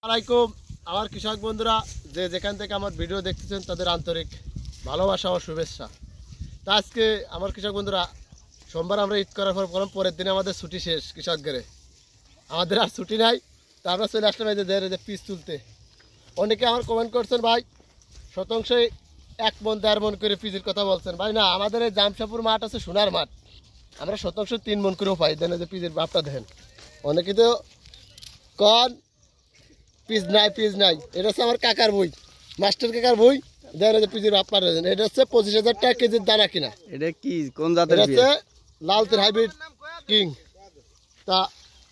আসসালামাইকুম আমার কৃষক বন্ধুরা যে যেখান থেকে আমার ভিডিও দেখতেছেন তাদের আন্তরিক ভালোবাসা ও শুভেচ্ছা। তা আজকে আমার কৃষক বন্ধুরা সোমবার আমরা ঈদ করার পর পরের দিনে আমাদের ছুটি শেষ কৃষকদের, আমাদের আর ছুটি নাই। তা আমরা চলে আসলাম এই যে পিস তুলতে। অনেকে আমার কমেন্ট করছেন ভাই শতাংশই 1 মন 1.5 মন করে পিসের কথা বলছেন। ভাই না, আমাদের এই জামশাপুর মাঠ আছে সোনার মাঠ, আমরা শতাংশ 3 মন করেও পাই। দেন যে পিসের ভাবটা দেখেন, অনেকে তো কন পিস নাই। এটা হচ্ছে আমার কাকার বই, মাস্টার কাকার বই। দেখেন যে পিসের ভাব পার, এটা হচ্ছে 25,000 টাকা কেজির দানা কিনা। এটা কি কোন জাতের? এটা হচ্ছে লালতের হাইব্রিড কিং। তা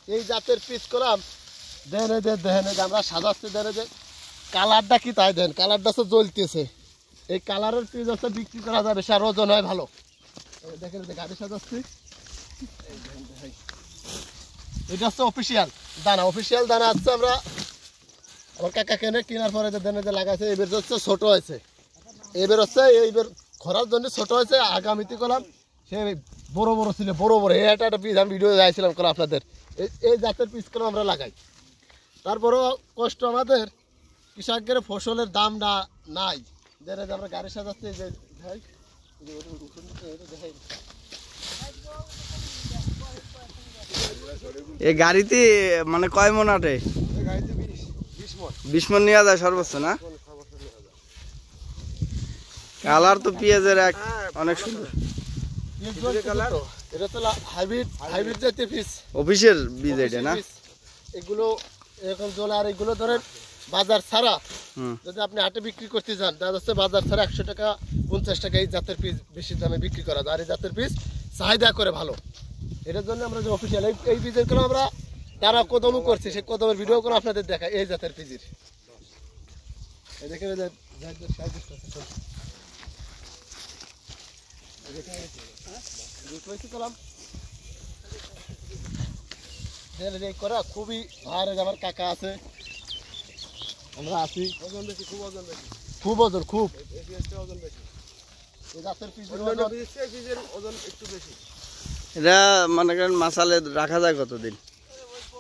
এই জাতের পিস করলাম। দেখেন যে আমরা সাজাচ্ছি, দেখেন যে কালারটা কি তাই দেন, কালারটা হচ্ছে জ্বলতেছে। এই কালারের পিস হচ্ছে বিক্রি করা যাবে, সার ওজন হয় ভালো। দেখেন যে গাড়ি সাজাচ্ছি, এটা হচ্ছে অফিসিয়াল দানা হচ্ছে আমরা আমার কাকা কেনে কেনার পরে যে লাগাইছে। এবার হচ্ছে ছোট হয়েছে, এবার হচ্ছে এইবার খরার জন্য ছোট হয়েছে। আগামীতে করলাম সে বড় ছিল, বড় এটা একটা পিস আমি ভিডিও যাইছিলাম করলাম আপনাদের। এই জাতের পিস করে আমরা লাগাই। তারপরেও কষ্ট আমাদের কৃষকদের ফসলের দাম নাই। যেটা আমরা গাড়ি সাজাচ্ছি যে ভাই এই গাড়িতে মানে কয় মন আটে? 20 মন নেওয়া যায় সর্বোচ্চ না? কালার তো পেঁয়াজের এক অনেক সুন্দর। এটা তো হাইব্রিড জাতীয় পিস, অফিসের বীজ এটা না? এগুলো এরকম জল। আর এগুলো ধরেন বাজার ছাড়া যদি আপনি হাটে বিক্রি করতে যান, দেখা যাচ্ছে বাজার ছাড়া 100 টাকা 50 টাকা এই জাতের পিস বেশি দামে বিক্রি করা যায়। আর এই জাতের পিস চাহিদা করে ভালো। এটার জন্য আমরা যে অফিসিয়াল এই পিসের করে আমরা তারা কদমও করছি, সেই কদমের ভিডিও করে আপনাদের দেখাই। এই জাতের পিসের দেখেন করা খুবই ভার। আমার কাকা আছে, আমরা আছি। ওজন বেশি, খুব ওজন বেশি, খুব ওজন, খুব ওজন বেশি। এই জাতের পিসের ওজন একটু বেশি। এটা মনে করেন মাসালে রাখা যায় কতদিন?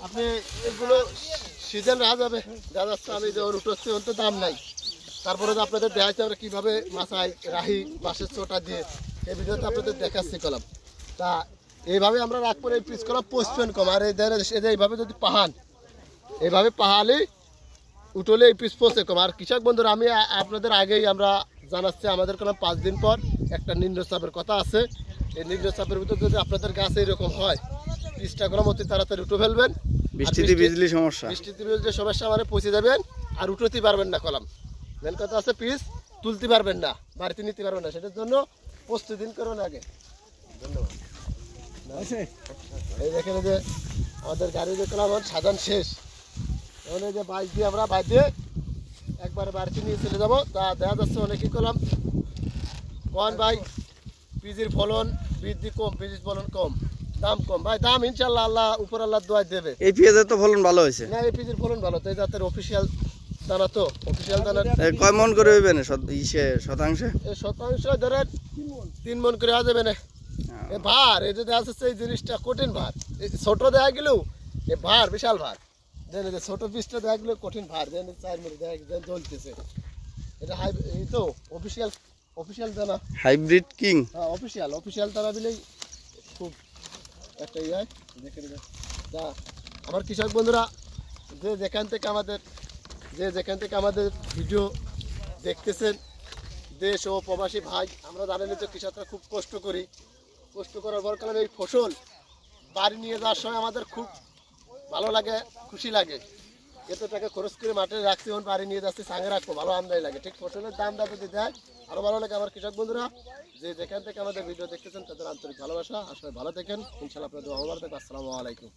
আপনি এগুলো সিজন রাখা যাবে, দেখা যাচ্ছে আমি যে উঠোচ্ছি ওর তো দাম নাই। তারপরে যে আপনাদের দেখাচ্ছি আমরা কীভাবে মাছায় রাহি বাঁশের চোটা দিয়ে, এই ভিডিওতে আপনাদের দেখাচ্ছি কলাম। তা এইভাবে আমরা রাখবো। এই পিস কলাম পোস্টপেন কম। আর এই এইভাবে যদি পাহান, এইভাবে পাহালে উঠলে এই পিস পোষে কম। আর কৃষক বন্ধুরা আমি আপনাদের আগেই আমরা জানাচ্ছি, আমাদের কলাম 5 দিন পর একটা নিম্নচাপের কথা আছে। এই নিম্নচাপের ভিতর যদি আপনাদের গাছ এইরকম হয়, পিসটা কলাম অতি তাড়াতাড়ি উঠে ফেলবেন। বৃষ্টিতে ভিজলে সমস্যা, মানে পৌঁছে যাবেন আর উঠতে পারবেন না। কলাম মেন কথা আছে পিস তুলতে পারবেন না, বাড়িতে নিতে পারবেন না। সেটার জন্য প্রস্তুতি করুন আগে। ধন্যবাদ। এই দেখেন যে আমাদের গাড়ি যে কলাম সাজান শেষ। এখন এই যে বাইক দিয়ে আমরা বাইক দিয়ে একবারে বাড়িতে নিয়ে চলে যাবো। তা দেখা যাচ্ছে অনেকেই করলাম কন ভাই পিজির ফলন বৃদ্ধি কম, পিজির ফলন কম, দাম কম। ভাই দাম ইনশাল্লাহ আল্লাহ উপর আল্লাহ দোয়া দেবে। এই পেঁয়াজের তো ফলন ভালো হয়েছে না, এই পিজির ফলন ভালো। তো এই জাতের অফিসিয়াল দানা, তো অফিসিয়াল দানা কয় মন করে হইবে না শতাংশে? এই শতাংশ ধরেন 3 মন করে হয়ে যাবে না। এ ভার, এই যে দেখা যাচ্ছে এই জিনিসটা কঠিন ভার। ছোট দেখা গেলেও এ ভার বিশাল ভার। দেন এই যে ছোট পিসটা দেখা গেলেও কঠিন ভার। দেন 4 মিনিট দেখা জ্বলতেছে। এটা এই তো অফিসিয়াল দানা, হাইব্রিড কিং। হ্যাঁ অফিসিয়াল দানা দিলেই খুব একটা ইয়ে দেখে নেবে। তা আমার কৃষক বন্ধুরা যে যেখান থেকে আমাদের ভিডিও দেখতেছেন, দেশ ও প্রবাসী ভাই, আমরা জানেন তো কৃষকরা খুব কষ্ট করার পর কারণে এই ফসল বাড়ি নিয়ে যাওয়ার সময় আমাদের খুব ভালো লাগে, খুশি লাগে। এত টাকা খরচ করে মাঠে রাখছি, এখন বাড়ি নিয়ে যাচ্ছি, সাঙে রাখবো, ভালো আমদানি লাগে। ঠিক ফসলের দামটা যদি দেয় আরও ভালো লাগে। আমার কৃষক বন্ধুরা যে যেখান থেকে আমাদের ভিডিও দেখতেছেন তাদের আন্তরিক ভালোবাসা। আসলে ভালো থাকেন, ইনশাআল্লাহ আপনাদের ভালো থাকবে। আসসালামু আলাইকুম।